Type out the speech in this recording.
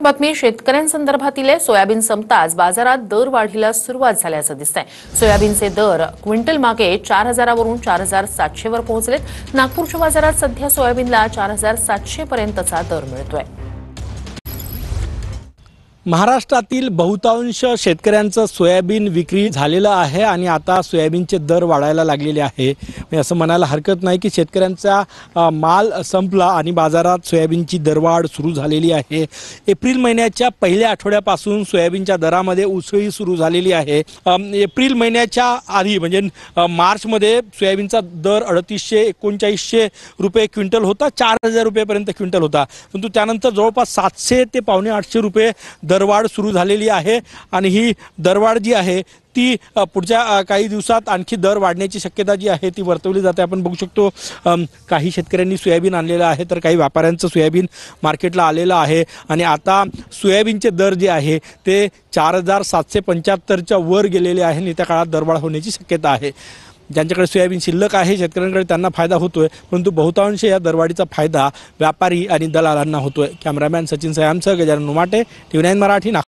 बातमी शेतकऱ्यांसंदर्भातील सोयाबीन संपताच बाजारात दर वाढीला सुरुवात झाल्याचं दिसतंय। सोयाबीनचे दर क्विंटल मागे 4,000 वरून 4,700 वर पोहोचलेत। नागपूरच्या बाजारात सध्या सोयाबीनला 4,700 पर्यंतचा दर मिळतोय। महाराष्ट्रातील बहुतांश शेतकऱ्यांचं सोयाबीन विक्री झालेलं आहे आणि आता सोयाबीनचे दर वाढायला लागलेले आहे। म्हणजे असं म्हणायला हरकत नाही की शेतकऱ्यांचा माल संपला आणि बाजारात सोयाबीनची दरवाढ सुरू झालेली आहे। एप्रिल महिन्याच्या पहिल्या आठवड्यापासून सोयाबीनच्या दरामध्ये उसळी सुरू झालेली आहे। एप्रिल महिन्याच्या आधी म्हणजे मार्चमध्ये सोयाबीनचा दर 3800-3900 रुपये क्विंटल होता, 4,000 रुपयेपर्यंत क्विंटल होता, परंतु त्यानंतर जवळपास 700 ते पावणे 800 रुपये दरवाढ सुरू झालेली आहे आणि ही दरवाढ जी आहे ती पुढच्या काही दिवसात आणखी दर वाढण्याची शक्यता जी आहे ती वर्तवली जाते। आपण बघू शकतो काही शेतकऱ्यांनी सोयाबीन आणलेलं आहे तर काही व्यापाऱ्यांचं सोयाबीन मार्केटला आलेलं आहे आणि आता सोयाबीनचे दर जे आहे ते 4,775च्या वर गेलेले आहे आणि त्या काळात दरवाढ होण्याची शक्यता आहे। ज्यांच्याकडे सोयाबीन शिल्लक आहे शेतकऱ्यांकडे त्यांना फायदा होतोय, परंतु बहुतांश या दरवाढीचा फायदा व्यापारी आणि दलालांना होतोय। कॅमेरामॅन सचिन सयामसह गजानन उमाटे, TV9 मराठी।